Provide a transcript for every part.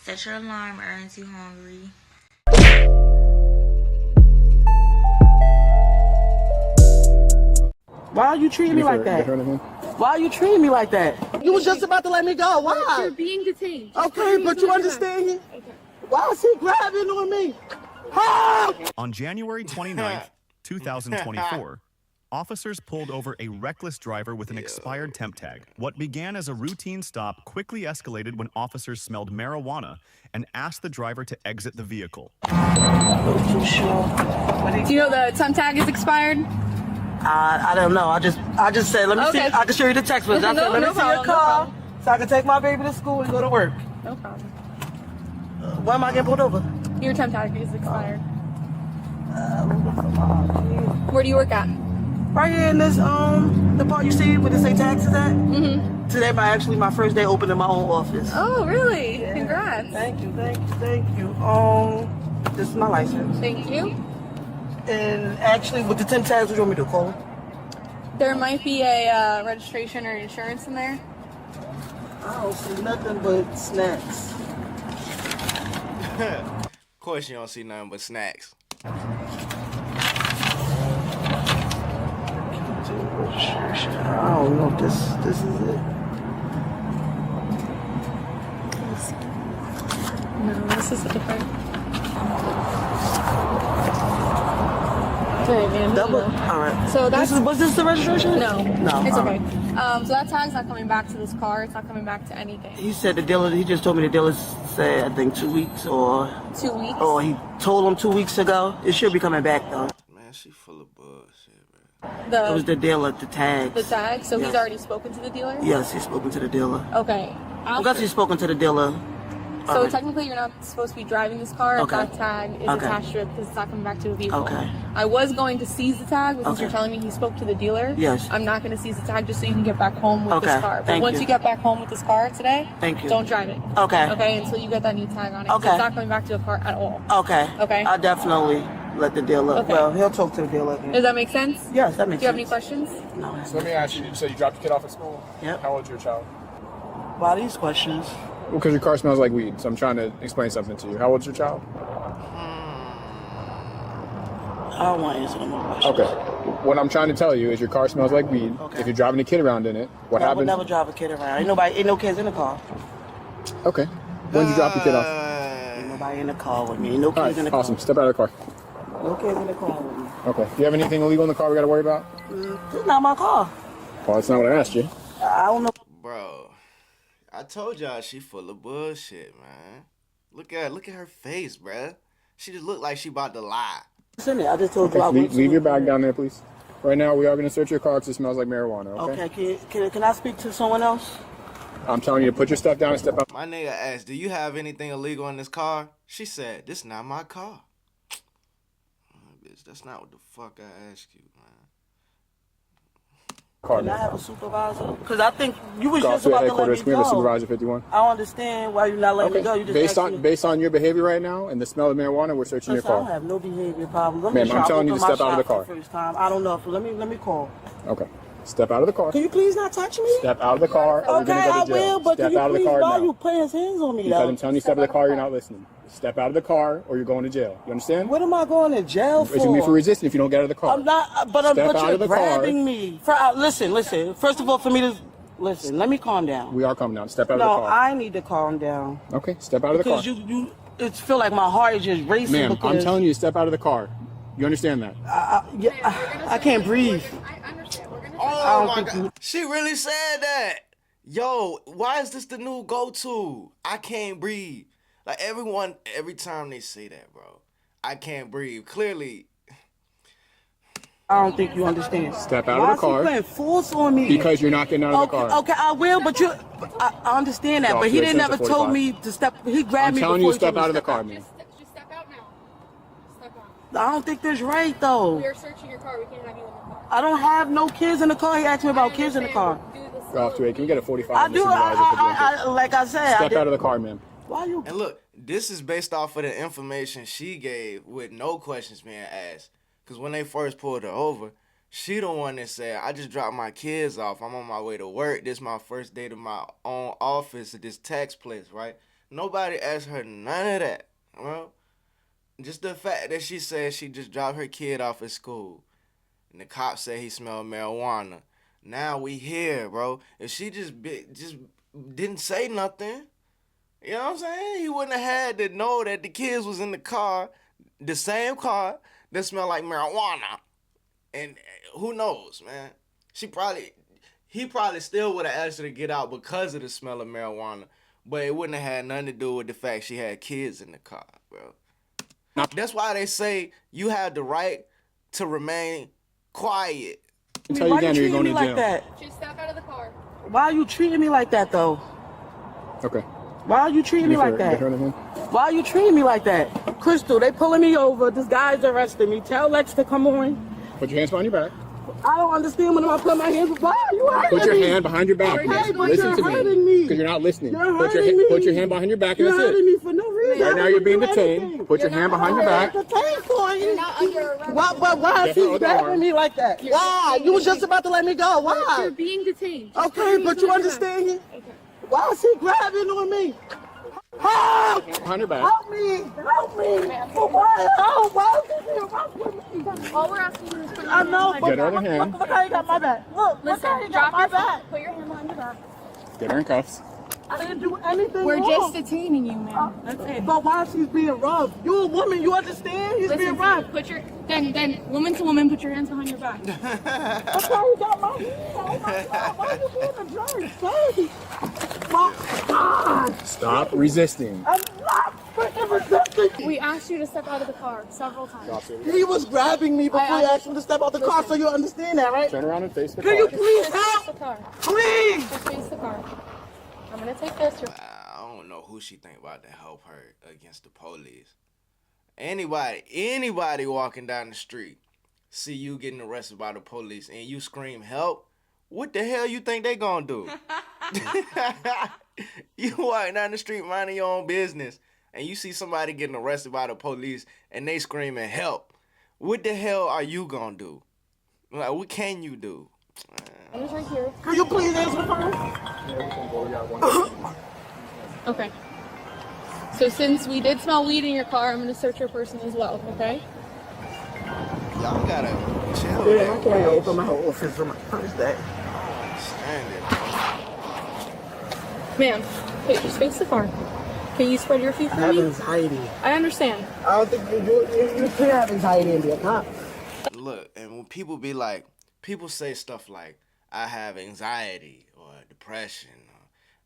Set your alarm, aren't you hungry? Why are you treating me like that? Why are you treating me like that? You was just about to let me go. Why? You're being detained. Okay, but you understand? Why is he grabbing on me? Help! On January 29th, 2024, officers pulled over a reckless driver with an expired temp tag. What began as a routine stop quickly escalated when officers smelled marijuana and asked the driver to exit the vehicle. Do you know the temp tag is expired? I don't know. I just said, let me see. I can show you the text message. I said, let me see your car so I can take my baby to school and go to work. No problem. Why am I getting pulled over? Your temp tag is expired. Where do you work at? Right here in this, the part you see where they say taxes at? Mm-hmm. Today, my first day opening my own office. Oh, really? Yeah. Congrats. Thank you. This is my license. Thank you. And actually, with the 10 tags, what do you want me to call? There might be a registration or insurance in there. I don't see nothing but snacks. Of course you don't see nothing but snacks. I don't know if this is it. No, this is a different. Double? Alright. So that's... Was this the registration? No. No. It's okay. So that tag's not coming back to this car. It's not coming back to anything. He said he just told me the dealer said, I think 2 weeks or... 2 weeks? Or he told him 2 weeks ago. It should be coming back though. Man, she full of bullshit, man. It was the dealer, the tags. The tag? So yes. He's already spoken to the dealer? Yes, he's spoken to the dealer. Okay. I guess he's spoken to the dealer. So technically you're not supposed to be driving this car if that tag is Okay. attached to it because it's not coming back to the vehicle. Okay. I was going to seize the tag, but since you're telling me he spoke to the dealer, yes. I'm not going to seize the tag just so you can get back home with this car. But Thank once you. you get back home with this car today, don't drive it. Okay. Okay, until you get that new tag on it. Okay. It's not coming back to the car at all. Okay. Okay. I'll definitely let the dealer. Okay. Well, he'll talk to the dealer again. Does that make sense? Yes, that makes sense. Do you have any questions? No. So let me ask you, so you dropped your kid off at school? Yep. How old's your child? Why these questions? Well, because your car smells like weed, so I'm trying to explain something to you. How old's your child? I don't want to answer no more questions. Okay. What I'm trying to tell you is your car smells like weed. Okay. If you're driving a kid around in it, what I happens? would never drive a kid around. Ain't no kids in the car. Okay. When did you drop your kid off? Ain't nobody in the car with me. Ain't no kids All right, in the car. awesome. Step out of the car. No kids in the car with me. Okay. Do you have anything illegal in the car we got to worry about? This is not my car. Well, that's not what I asked you. I don't know. Bro, I told y'all she full of bullshit, man. Look at her face, bruh. She just look like she about to lie. Listen, I just told Okay, you I leave your bag down there, please. Right now, we are going to search your car because it smells like marijuana, okay? Okay, can I speak to someone else? I'm telling you to put your stuff down and step out. My nigga asked, do you have anything illegal in this car? She said, this not my car. Bitch, that's not what the fuck I asked you, man. Can I have a supervisor? Because I think you was Go just to the about to let headquarters. me We have a go. supervisor 51. I don't understand why you're not letting me go. You just Based on your behavior right now and the smell of marijuana, we're searching your I don't car. have no behavior problem. Let Ma'am, me I'm try. telling you to Open step my out of the shop car. for the First time. I don't know. Let me call. Okay. Step out of the car. Can you please not touch me? Step out of the car or Okay, you're going I to go to jail. will, but Step can you out of the please, car why now. you putting his hands on me, Because though? I'm telling you to step out of the car, you're not listening. Step out of the car or you're going to jail. You understand? What am I going to jail for? It's going to be for resisting if you don't get out of the car. I'm not, but Step out you're of the car. grabbing me. Listen. First of all, for me to... Listen, let me calm down. We are calming down. Step out of the No, car. I need to calm down. Okay, step out of the car. Because it feel like my heart is just racing. Ma'am, because I'm telling you to step out of the car. You understand that? I can't breathe. I understand. We're going to... Oh my God. She really said that. Yo, why is this the new go-to? I can't breathe. Like every time they say that, bro. I can't breathe. Clearly. I don't think you understand. Step out Why of the car. is he playing force on me? Because you're not getting out of the car. Okay, I will, but I understand that. Go But off he to didn't the never exit told 45. me to step. He grabbed I'm me telling before you to he step told me out of the to car, step man. Just step out now. Step out. I don't think that's right, though. We are searching your car. We can't have you in the car. I don't have no kids in the car. He asked me about kids in the car. Go off to it. Can we get a 45? I do. Like I said. Step out of the car, ma'am. Why you? And look, this is based off of the information she gave with no questions being asked. Because when they first pulled her over, she the one that said, I just dropped my kids off. I'm on my way to work. This is my first day to my own office at this tax place, right? Nobody asked her none of that, bro. Just the fact that she said she just dropped her kid off at school, and the cop said he smelled marijuana. Now we here, bro. If she just didn't say nothing, you know what I'm saying? He wouldn't have had to know that the kids was in the car, the same car that smelled like marijuana. And who knows, man? He probably still would have asked her to get out because of the smell of marijuana, but it wouldn't have had nothing to do with the fact she had kids in the car, bro. That's why they say you have the right to remain quiet. Why you treating me like that? Just step out of the car. Why are you treating me like that, though? Okay. Why are you treating me like that? Why are you treating me like that? Crystal, they pulling me over. This guy's arresting me. Tell Lex to come on. Put your hands behind your back. I don't understand when I put my hands. Why are you hurting me? Put your hand behind your back. Okay, but Listen you're to hurting me. Because you're not listening. You're hurting me. Put your hand behind your back and You're that's hurting it. me for no reason. Right now you're being detained. Anything. Put your hand behind your back. Detained for you. You're not under arrest. Why is he grabbing me like that? Why? You was just about to let me go. You're Why? being detained. Okay, but you understand? Why is he grabbing on me? Help! Behind your back. Help me! Help me! For what? Help! Why is he rough with me? All we're asking you is put your I know, hand but Get her other hand. look how he got my back. Look Listen, how he drop got my your back. phone. Put your hand behind your back. Get her in cuffs. I didn't do anything We're wrong. just detaining you, man. That's it. But why she's being rough? You a woman, you understand? He's being rough. Put your then woman to woman, put your hands behind your back. That's how he got my hand. Oh my God, why you being a jerk? Baby? My God. Stop resisting. I'm not freaking resisting. We asked you to step out of the car several times. He was grabbing me before I asked him to step out the car, so you understand that, right? Turn around and face the Can you car. please Just face the help? car. Please! Just face the car. I'm gonna take this. I don't know who she think about to help her against the police. Anybody walking down the street, see you getting arrested by the police and you scream help, what the hell you think they gonna do? You walking down the street minding your own business and you see somebody getting arrested by the police and they screaming help. What the hell are you gonna do? Like, what can you do? I'm just right here. Can you please answer the phone? Okay. So since we did smell weed in your car, I'm gonna search your person as well. Okay. Y'all gotta chill. Yeah, I can't open my whole office for my first day. Stand it. Ma'am, okay, just face the car. Can you spread your feet I for have me? anxiety. I understand. I don't think you can't have anxiety and be a cop. Look, and when people say stuff like, I have anxiety or depression,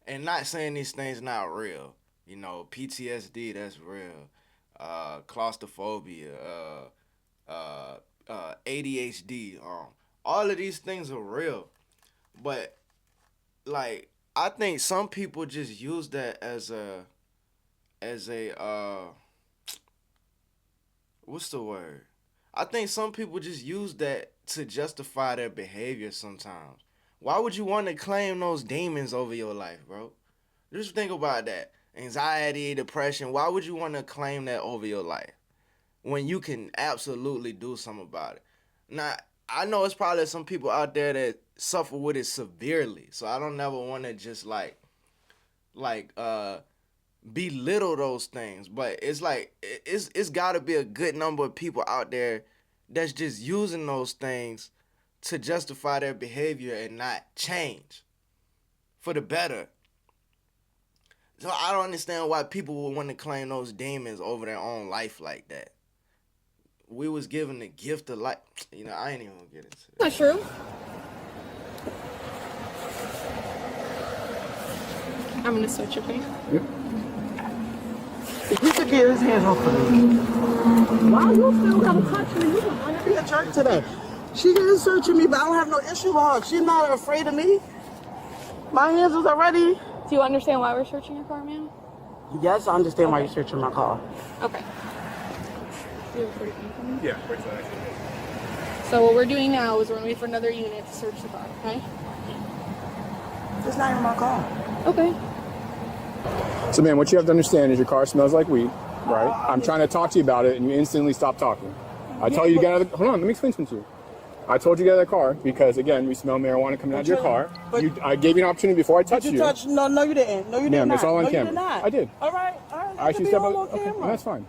and not saying these things not real. You know, PTSD, that's real. Claustrophobia, ADHD, all of these things are real. But, like, I think some people just use that as a what's the word? I think some people just use that to justify their behavior sometimes. Why would you want to claim those demons over your life, bro? Just think about that. Anxiety, depression, why would you want to claim that over your life when you can absolutely do something about it? Now, I know it's probably some people out there that suffer with it severely, so I don't never want to just belittle those things, but it's like it's got to be a good number of people out there that's just using those things to justify their behavior and not change for the better. So I don't understand why people would want to claim those demons over their own life like that. We was given the gift of life. You know, I ain't even gonna get into it. Not true. I'm gonna switch, okay? Yep. If he could get his hands off of me. Why you still gotta touch me? You want to be a jerk today. She didn't searching me, but I don't have no issue with her. She's not afraid of me. My hands was already. Do you understand why we're searching your car, ma'am? Yes, I understand why you're searching my car. Okay. Do you have a 40 for me? Yeah, wait till that. So what we're doing now is we're gonna wait for another unit to search the car, okay? It's not even my car. Okay. So, man, what you have to understand is your car smells like weed, right? I'm trying to talk to you about it, and you instantly stop talking. I tell you to get out of the... Hold on, let me explain something to you. I told you to get out of the car because, again, we smell marijuana coming out of your car. But- I gave you an opportunity before I touched you. No, you didn't. No, you did Ma'am, not. it's all on no, camera. You did not. I did. All right. I actually stepped up. Okay, Okay, that's fine.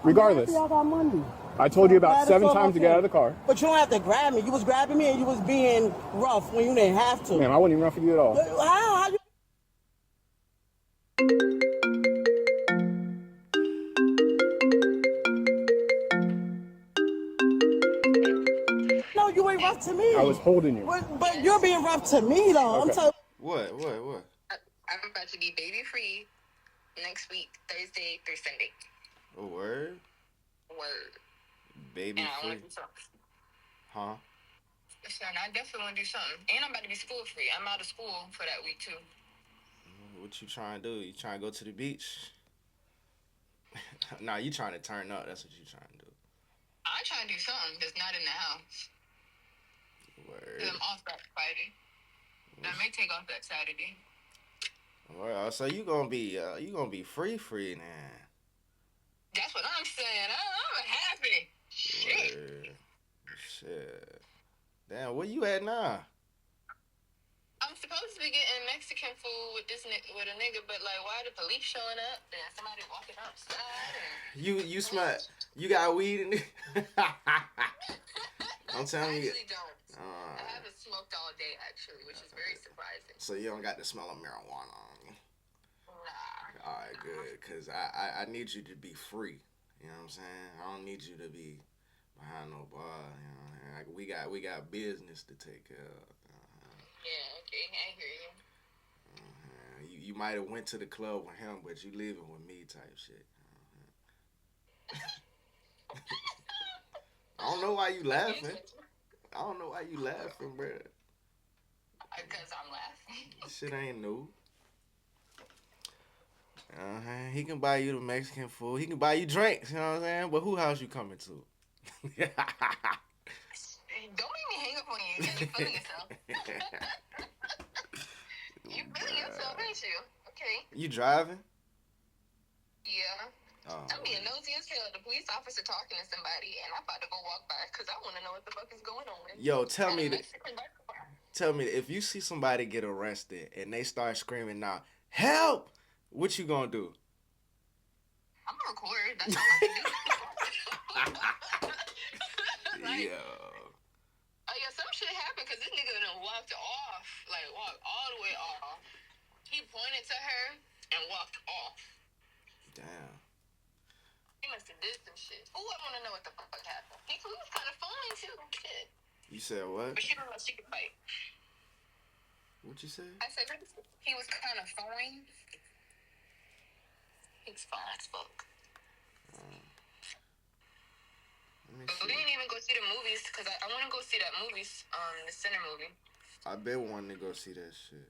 Regardless, Y'all got money. I told you about Glad it's 7 all times to get out of the car. But you don't have to grab me. You was grabbing me and you was being rough when you didn't have to. Ma'am, I wasn't even rough with you at all. How you? No, you ain't rough to me. I was holding you. But you're being rough to me, though. Okay. I'm telling. What? I'm about to be baby free next week, Thursday through Sunday. A word? Word. Baby And I free. want to do something. Huh? Son, I definitely want to do something. And I'm about to be school free. I'm out of school for that week, too. What you trying to do? You trying to go to the beach? Nah, you trying to turn up. That's what you trying to do. I'm trying to do something that's not in the house. Word. Because I'm off that Friday. And I may take off that Saturday. Well, so you gonna be free now. That's what I'm saying. I'm happy. Shit. Word. Shit. Damn, where you at now? I'm supposed to be getting Mexican food with with a nigga, but like, why the police showing up and somebody walking outside? You smart. You got weed in it? I'm telling you. I actually don't. I haven't smoked all day, actually, which is very surprising. So you don't got the smell of marijuana on you. Nah. All right, good. Cause I need you to be free. You know what I'm saying? I don't need you to be behind no bar. You know, like we got business to take care of. Yeah, okay, I hear you. You might have went to the club with him, but you leaving with me type shit. I don't know why you laughing. I don't know why you laughing, bro. Because I'm laughing. Shit ain't new. He can buy you the Mexican food. He can buy you drinks, you know what I'm saying? But who house you coming to? Don't make me hang up on you because you're feeling yourself. You're feeling yourself, ain't you? Okay. You driving? Yeah. Oh. I'm being nosy as hell. The police officer talking to somebody, and I'm about to go walk by because I want to know what the fuck is going on. Yo, tell me if you see somebody get arrested and they start screaming now, help! What you gonna do? I'm gonna record. That's all I can do. Like, Yo. Oh yeah, some shit happened because this nigga done walked off, like walked all the way off. He pointed to her and walked off. Damn. He must have did some shit. Ooh, I want to know what the fuck happened. He was kind of fine too. Shit. You said what? But she don't know she could fight. What you say? I said he was kind of fine. He's fine as fuck. Let me We see. didn't even go see the movies because I want to go see that movies, the Center movie. I been wanting to go see that shit.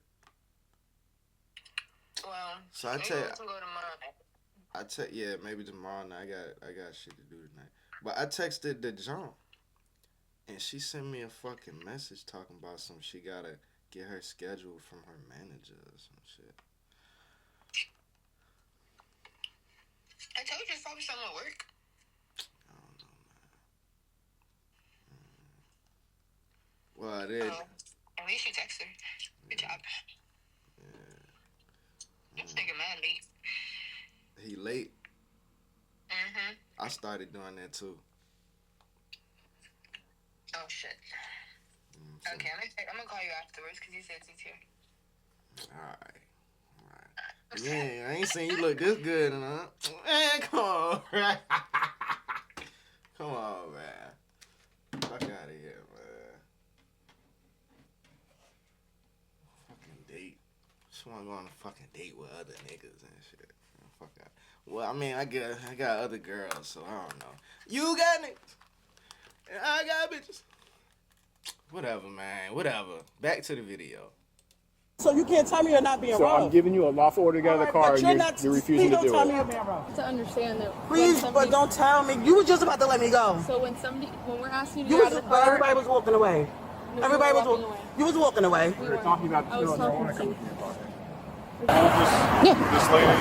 Well, So I maybe tell you, we can go tomorrow. yeah, maybe tomorrow night. I got shit to do tonight. But I texted the jump, and she sent me a fucking message talking about some she gotta get her scheduled from her manager or some shit. I told you it's probably something at work. I don't know, man. Well, I did. At least you texted her. Good job. This nigga mad late. He late. Mm-hmm. I started doing that too. Oh, shit. Okay, I'm gonna call you afterwards because you said he's here. Alright. Yeah, I ain't seen you look this good enough. Man, come on, man. Come on, man. Fuck out of here, man. Fucking date. Just wanna go on a fucking date with other niggas and shit. Fuck out. Well, I mean, I got other girls, so I don't know. You got niggas. And I got bitches. Whatever, man. Whatever. Back to the video. So you can't tell me you're not being So rough. I'm giving you a lawful order to get out of the car, and you're refusing to Please don't do tell me it. you're being rough. To understand that. Please, but don't tell me. You were just about to let me go. So when we're asking you to You get was, out of the but car, everybody was walking away. no, Everybody was walking away. You was walking away. We were talking about I was the talking marijuana to coming you. from your pocket. This lady,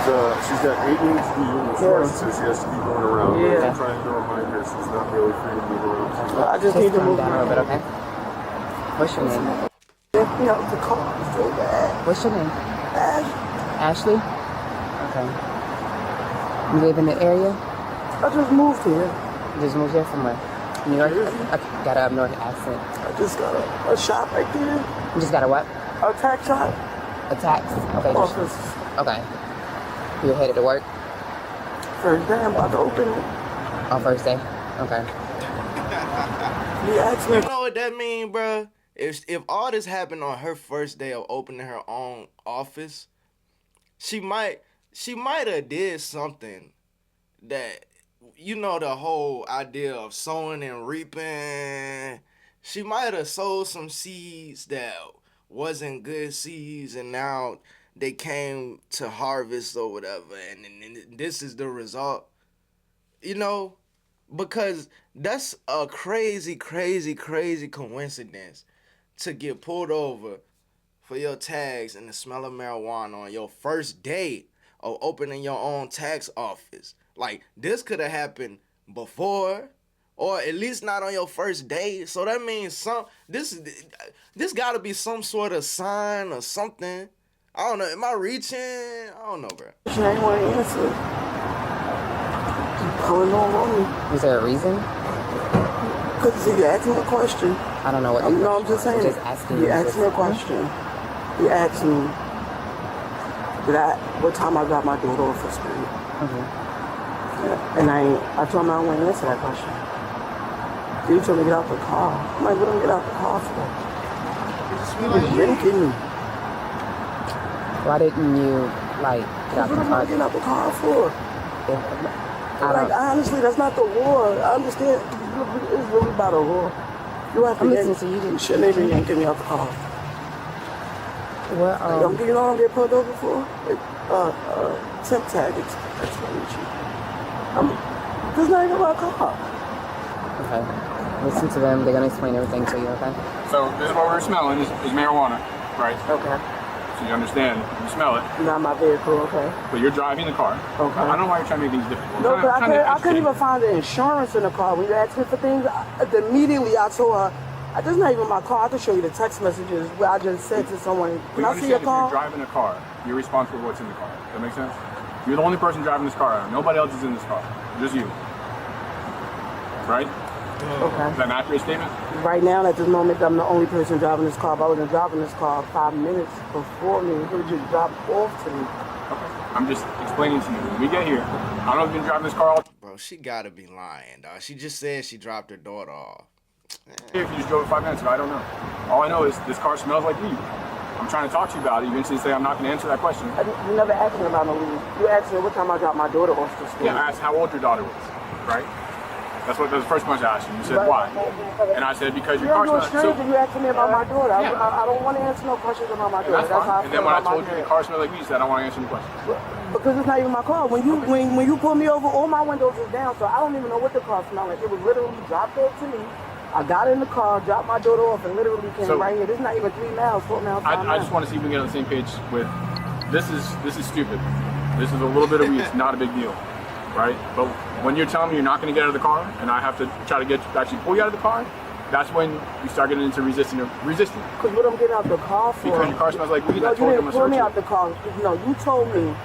she's got 8 weeks to be insurance, so she has to be going around. Yeah. I'm trying to remind her she's not really free to move around. I just need to move down a little bit, okay? What's your name? You know, the car is so bad. What's your name? Ashley, Ashley? Okay. You live in the area? I just moved here. You just moved here from where? New York? I got an up north accent. I just got a shop right there. You just got a what? A tax shop. A tax? Okay. Office. Okay. You're headed to work? First day, I'm about to open it. On first day? Okay. You asked me. You know what that mean, bro? If all this happened on her first day of opening her own office, she might have did something that, you know, the whole idea of sowing and reaping. She might have sowed some seeds that wasn't good seeds, and now they came to harvest or whatever, and this is the result. You know, because that's a crazy, crazy, crazy coincidence to get pulled over for your tags and the smell of marijuana on your first day of opening your own tax office. Like, this could have happened before, or at least not on your first day. So that means this got to be some sort of sign or something. I don't know. Am I reaching? I don't know, bro. She ain't want to answer. Keep pulling on me. Is there a reason? Because you asked me a question. I don't know what No, I'm just saying. I'm just asking You you. asked me a question. You asked me what time I got my daughter off of school. Yeah. And I told him I don't want to answer that question. He told me to get out the car. I'm like, what do I get out the car for? He was drinking. Why didn't you, like, get out the What am car? I getting out the car for? Honestly, that's not the war. I understand. It's really about a war. You have to I'm listening to you. You shouldn't even yank me out the car. Well, You know what I'm getting pulled over for? Temp tag explanation. That's not even my car. okay. Listen to them. They're going to explain everything to you, okay? So this is what we're smelling is marijuana, right? Okay. So you understand, you smell it, Not my vehicle, okay. but you're driving the car. Okay. I don't know why you're trying to make things difficult. No, but I couldn't even find the insurance in the car. When you asked me for things, immediately I told her, that's not even my car. I can show you the text messages where I just said to someone, can I see your If car? you're driving a car, you're responsible for what's in the car. Does that make sense? You're the only person driving this car. Nobody else is in this car. Just you. Right? Okay. Is that an accurate statement? Right now, at this moment, I'm the only person driving this car. If I wasn't driving this car 5 minutes before me, it would just drop off to me. Okay. I'm just explaining to you. When we get here, I don't know if you've been driving this car all. Bro, she gotta be lying, dog. She just said she dropped her daughter off. If you just drove it 5 minutes ago, I don't know. All I know is this car smells like weed. I'm trying to talk to you about it. You eventually say I'm not going to answer that question. You never asked me about no weed. You asked me what time I dropped my daughter off to school. Yeah, I asked how old your daughter was, right? That's the first question I asked you. You said why, and I said because your car You're a smells. stranger. You asking me about my daughter. Yeah. I don't want to answer no questions about my daughter. That's fine. how I And feel then when I about told my you the daughter. car smelled like weed, you said I don't want to answer any questions. Because it's not even my car. When you pull me over, all my windows was down, so I don't even know what the car smelled like. It was literally dropped off to me. I got in the car, dropped my daughter off, and literally came right here. This is not even 3 miles, 4 miles. I just want to see if we can get on the same page with this is stupid. This is a little bit of weed. It's not a big deal, right? But when you're telling me you're not going to get out of the car, and I have to try to actually pull you out of the car, that's when you start getting into resisting. Because what I'm getting out the car for? Because your car smells like weed. No, I you told you I'm didn't gonna pull me search out the car. No, you told me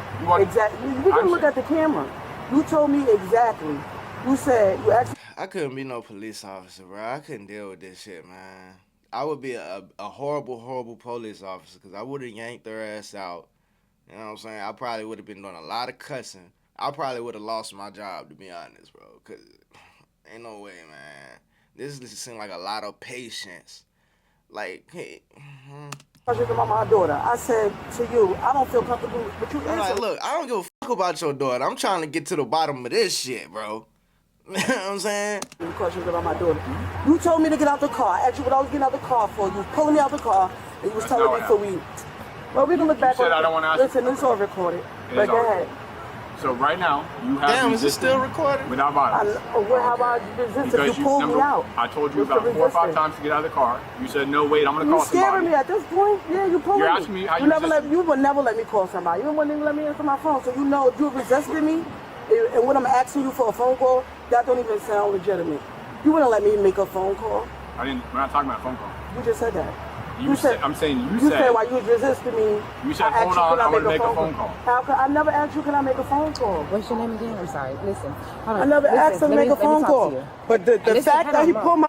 exactly. We can look at the camera. You told me exactly. You said you asked. I couldn't be no police officer, bro. I couldn't deal with this shit, man. I would be a horrible, horrible police officer because I would have yanked their ass out. You know what I'm saying? I probably would have been doing a lot of cussing. I probably would have lost my job, to be honest, bro. Because ain't no way, man. This seems like a lot of patience. Like, hey. Questions about my daughter. I said to you, I don't feel comfortable, but you I'm answered. like, look, I don't give a fuck about your daughter. I'm trying to get to the bottom of this shit, bro. You know what I'm saying? Questions about my daughter. You told me to get out the car. I asked you what I was getting out the car for. You was pulling me out the car, and you was telling me for weed. Well, we can look back said on I don't want to ask Listen, it's all recorded. But go ahead. So right now, you have Damn, is it resisted still recording? without violence. How about resistance? Because You pulled me out. I told you What's the about 4 or 5 resistance? times to get out of the car. You said, no, wait, I'm going to You call somebody. scaring me at this point? Yeah, you pulling me. You're asking me how you You would never let me call somebody. You wouldn't even let me answer my phone. So you know if you resisted me, and when I'm asking you for a phone call, that don't even sound legitimate. You wouldn't let me make a phone call. We're not talking about a phone call. You just said that. I'm saying You said while you was resisting me. You said, hold on, I'm going to make a phone call. How could I never asked you, can I make a phone call? What's your name again? I'm sorry. Listen. Hold on. I never asked him to make a phone call. But the fact that he pulled my...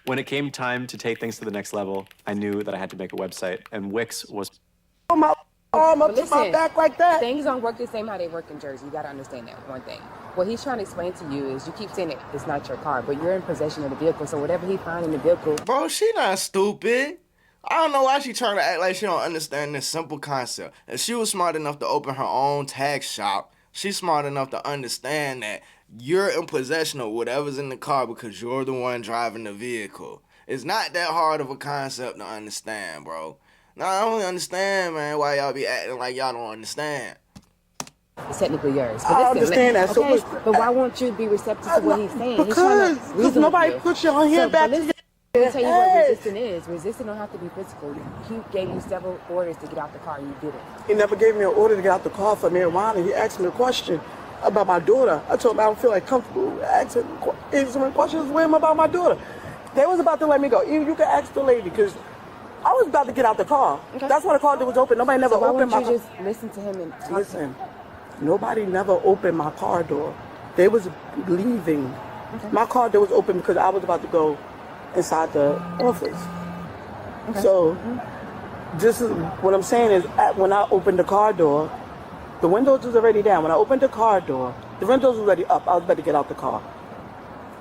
When it came time to take things to the next level, I knew that I had to make a website, and Wix was... my arm up to my back like that. Things don't work the same how they work in Jersey. You got to understand that, one thing. What he's trying to explain to you is you keep saying it's not your car, but you're in possession of the vehicle, so whatever he finds in the vehicle... Bro, she not stupid. I don't know why she trying to act like she don't understand this simple concept. If she was smart enough to open her own tax shop, she's smart enough to understand that you're in possession of whatever's in the car because you're the one driving the vehicle. It's not that hard of a concept to understand, bro. Now, I don't understand, man, why y'all be acting like y'all don't understand. It's technically yours. But I understand that. Okay, So but why won't you be receptive to what he's saying? Because nobody puts your hand back to Let me tell you what resisting is. Resisting don't have to be physical. He gave you several orders to get out the car, and you did it. He never gave me an order to get out the car for marijuana. He asked me a question about my daughter. I told him I don't feel like comfortable answering questions with him about my daughter. They was about to let me go. You can ask the lady, because I was about to get out the car. Okay. That's why the car door was open. Nobody never opened my car. Why wouldn't you just listen to him and talk? Listen, nobody never opened my car door. They was leaving. Okay. My car door was open because I was about to go inside the office. Okay. So this is what I'm saying is when I opened the car door, the windows was already down. When I opened the car door, the windows was already up. I was about to get out the car.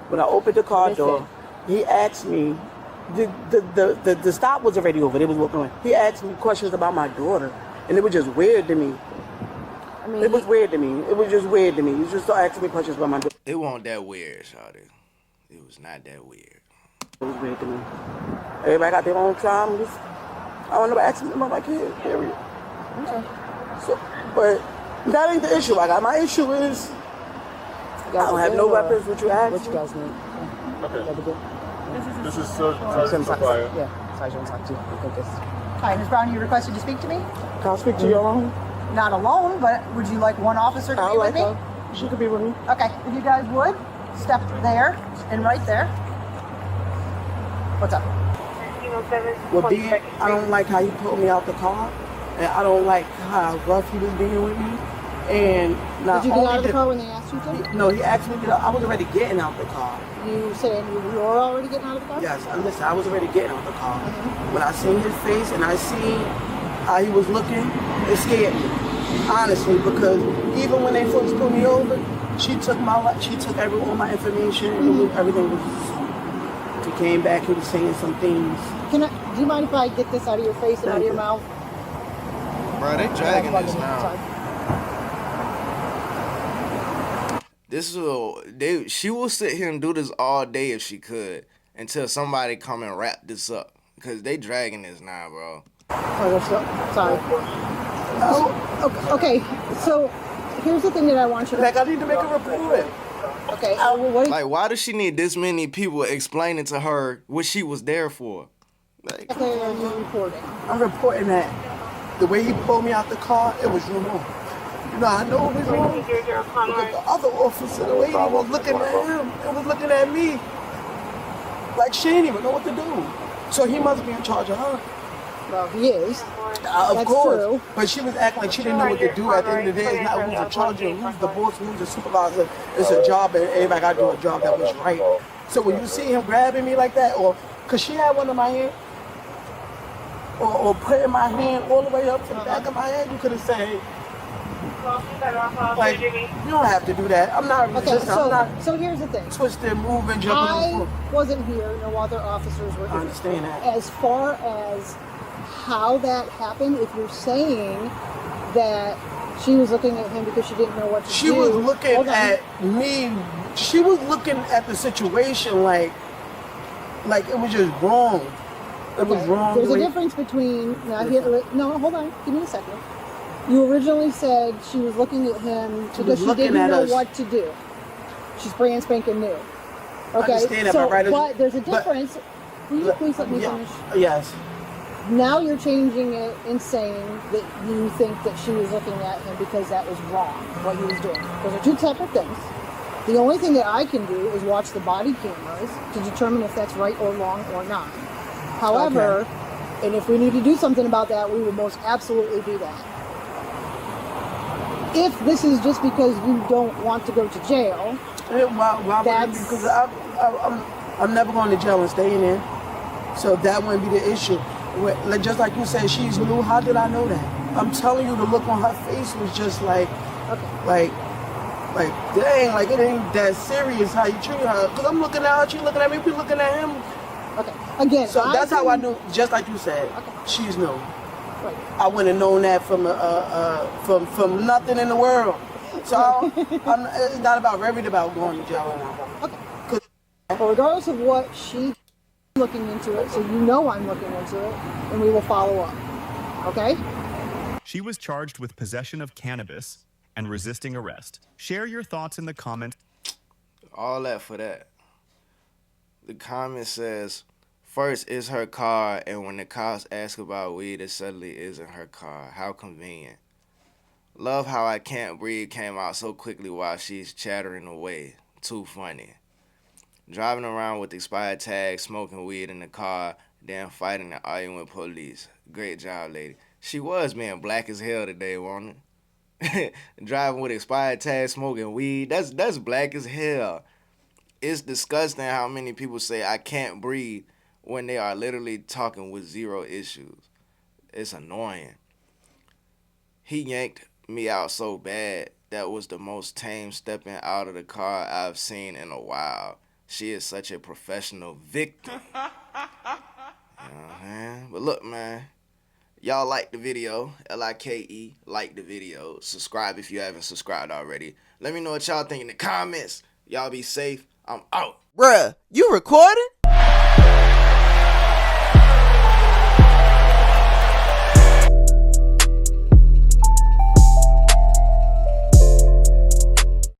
When I opened the car door, he asked me, the stop was already over. They was walking away. He asked me questions about my daughter, and it was just weird to me. It was weird to me. It was just weird to me. He just started asking me questions about my daughter. It wasn't that weird, shawty. It was not that weird. It was weird to me. Everybody got their own time. I want to ask me about my kid, period. Okay. So, but that ain't the issue. My issue is I don't have no weapons. What you asked? What you guys need? Okay. This is Sergeant Sophia. Yeah, Sergeant talk to you. I think this. Hi, Ms. Brown, you requested to speak to me? Can I speak to you alone? Not alone, but would you like one officer to be with me? She could be with me. Okay, if you guys would, step there and right there. What's up? Well, B, I don't like how he pulled me out the car, and I don't like how rough he was being with me. And did you get out of the car when they asked you to? No, he asked me to get out. I was already getting out the car. You said you were already getting out of the car? Yes, listen, I was already getting out the car. When I seen his face and I seen how he was looking, it scared me, honestly, because even when they first pulled me over, she took all my information, and everything was. He came back, he was saying some things. Do you mind if I get this out of your face and out of your mouth? Bro, they dragging this now. She will sit here and do this all day if she could until somebody come and wrap this up, because they dragging this now, bro. Oh, sorry. Oh, okay. So here's the thing that I want you to. I need to make a report. Okay. Why does she need this many people explaining to her what she was there for? Okay, are you reporting? I'm reporting that the way he pulled me out the car, it was wrong. You know, I know it was wrong because the other officer, the lady, was looking at him and was looking at me like she didn't even know what to do. So he must be in charge of her. Well, he is. Of course. True. But she was acting like she didn't know what to do. At the end of the day, it's not who's in charge of who's the boss, who's the supervisor. It's a job, and everybody got to do a job that was right. So when you see him grabbing me like that, or because she had one in my hand, or putting my hand all the way up to the back of my head, you could have said, like, you don't have to do that. I'm not resisting. Okay, so here's the thing. Twisted, moving, jumping. I wasn't here. No other officers were here. I understand that. As far as how that happened, if you're saying that she was looking at him because she didn't know what to do. She was looking at me. She was looking at the situation like it was just wrong. It was wrong. There's a difference between no, hold on, give me a second. You originally said she was looking at him because she didn't know what to do. She's brand spanking new. Okay, so, but there's a difference. Will you please let me finish? Yes. Now you're changing it and saying that you think that she was looking at him because that was wrong, what he was doing. Those are two separate things. The only thing that I can do is watch the body cameras to determine if that's right or wrong or not. However, and if we need to do something about that, we will most absolutely do that. If this is just because you don't want to go to jail, why that's... Because I'm never going to jail and staying in. So that wouldn't be the issue. Just like you said, she's new. How did I know that? I'm telling you, the look on her face was just like, like dang, like it ain't that serious how you treat her. Because I'm looking at her, she's looking at me, we looking at him. Okay, again. So that's how I knew, just like you said, she's new. Right. I wouldn't have known that from nothing in the world. So it's not about worried about going to jail now. Okay. Well, regardless of what she's looking into it, so you know I'm looking into it, and we will follow up. Okay? She was charged with possession of cannabis and resisting arrest. Share your thoughts in the comments. All that for that. The comment says, first is her car, and when the cops ask about weed, it suddenly isn't her car. How convenient. Love how I Can't Breathe came out so quickly while she's chattering away. Too funny. Driving around with expired tags, smoking weed in the car, then fighting and arguing with police. Great job, lady. She was being black as hell today, wasn't it? Driving with expired tags, smoking weed. That's black as hell. It's disgusting how many people say I can't breathe when they are literally talking with zero issues. It's annoying. He yanked me out so bad. That was the most tame stepping out of the car I've seen in a while. She is such a professional victim. You know what I'm saying? But look, man. Y'all like the video. L-I-K-E. Like the video. Subscribe if you haven't subscribed already. Let me know what y'all think in the comments. Y'all be safe. I'm out. Bruh, you recording?